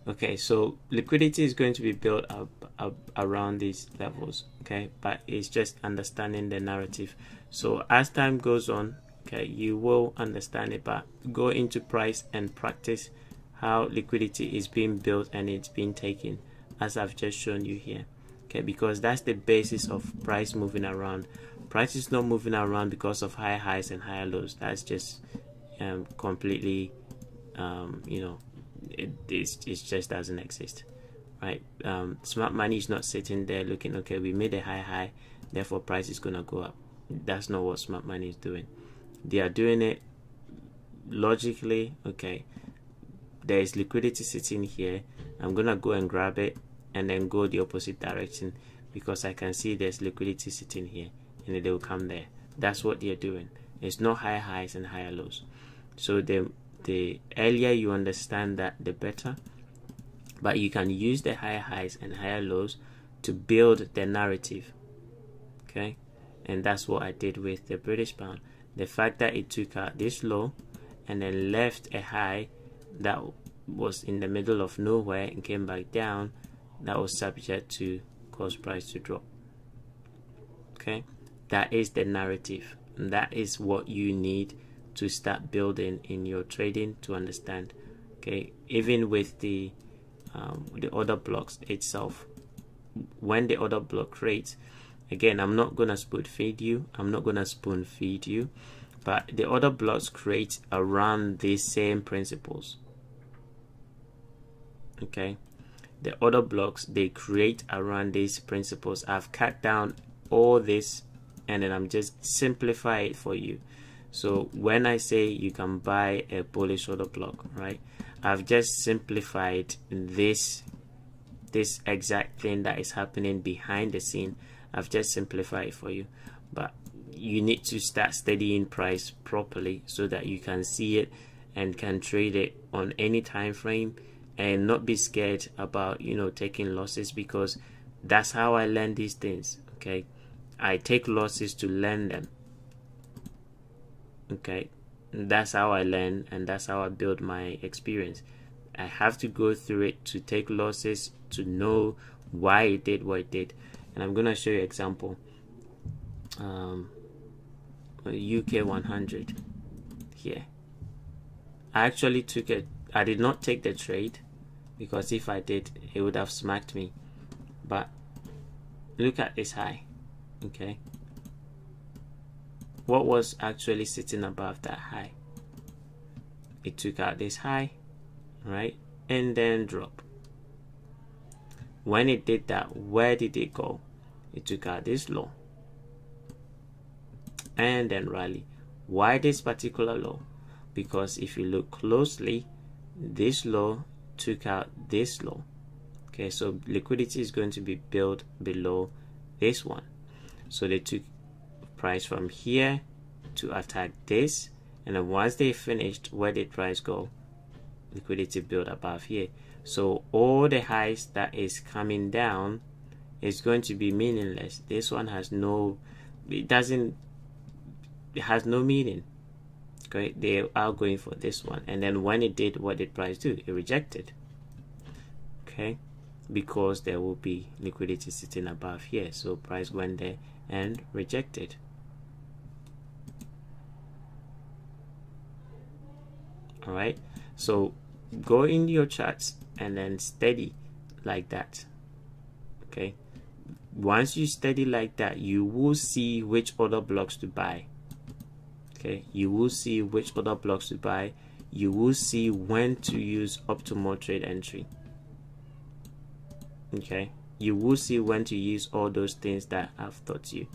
Okay, so liquidity is going to be built up around these levels, okay, but it's just understanding the narrative. So as time goes on, okay, you will understand it, but go into price and practice how liquidity is being built and it's being taken, as I've just shown you here, okay, because that's the basis of price moving around. Price is not moving around because of high highs and higher lows. That's just completely you know, it just doesn't exist, right? Smart money is not sitting there looking, okay, we made a high, therefore price is gonna go up. That's not what smart money is doing. They are doing it logically. Okay, there is liquidity sitting here, I'm gonna go and grab it and then go the opposite direction because I can see there's liquidity sitting here and they will come there. That's what they're doing. It's not high highs and higher lows. So the earlier you understand that, the better. But you can use the higher highs and higher lows to build the narrative, okay? And that's what I did with the British pound. The fact that it took out this low and then left a high that was in the middle of nowhere and came back down, that was subject to cause price to drop, okay? That is the narrative, and that is what you need to start building in your trading to understand, okay? Even with the order blocks itself, when the order block creates, again, I'm not gonna spoon feed you, but the order blocks create around these same principles, okay? The order blocks, they create around these principles. I've cut down all this and then I'm just simplify it for you. So when I say you can buy a bullish order block, right, I've just simplified this exact thing that is happening behind the scene. I've just simplified it for you, but you need to start studying price properly so that you can see it and can trade it on any time frame and not be scared about, you know, taking losses, because that's how I learn these things, okay? I take losses to learn them, okay? That's how I learn and that's how I build my experience. I have to go through it to take losses to know why it did what it did. And I'm gonna show you an example. UK 100 here. I actually took it. I did not take the trade because if I did, it would have smacked me. But look at this high, okay? What was actually sitting above that high? It took out this high, right, and then drop. When it did that, where did it go? It took out this low and then rally. Why this particular low? Because if you look closely, this low took out this low, okay? So liquidity is going to be built below this one. So they took price from here to attack this, and then once they finished, where did price go? Liquidity built above here. So all the highs that is coming down is going to be meaningless. This one has no, it has no meaning, okay? They are going for this one, and then when it did, what did price do? It rejected, okay? Because there will be liquidity sitting above here, so price went there and rejected. All right, so go in your charts and then steady like that, okay? Once you steady like that, you will see which order blocks to buy, okay? You will see which order blocks to buy. You will see when to use optimal trade entry, okay? You will see when to use all those things that I've taught you.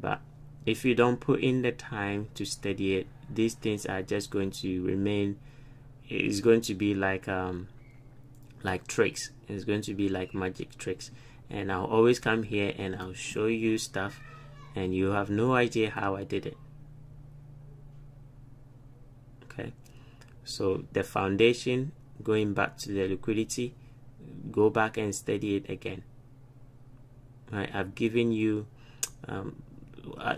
But if you don't put in the time to study it, these things are just going to remain. It's going to be like tricks. It's going to be like magic tricks, and I'll always come here and I'll show you stuff and you have no idea how I did it, okay? So the foundation, going back to the liquidity, go back and study it again, right? I've given you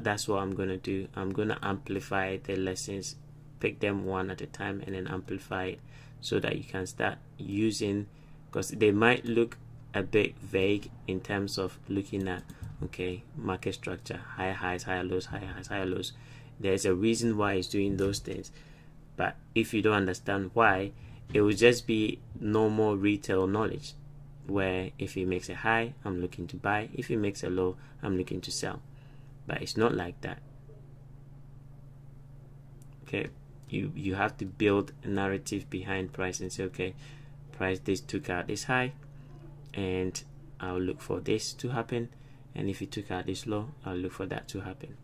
that's what I'm gonna do. I'm gonna amplify the lessons, pick them one at a time and then amplify it so that you can start using, because they might look a bit vague in terms of looking at, okay, market structure, higher highs, higher lows, higher highs, higher lows. There's a reason why it's doing those things, but if you don't understand why, it will just be normal retail knowledge, where if it makes a high, I'm looking to buy, if it makes a low, I'm looking to sell. But it's not like that. Okay, you have to build a narrative behind price and say, okay, price this took out this high, and I'll look for this to happen, and if it took out this low, I'll look for that to happen.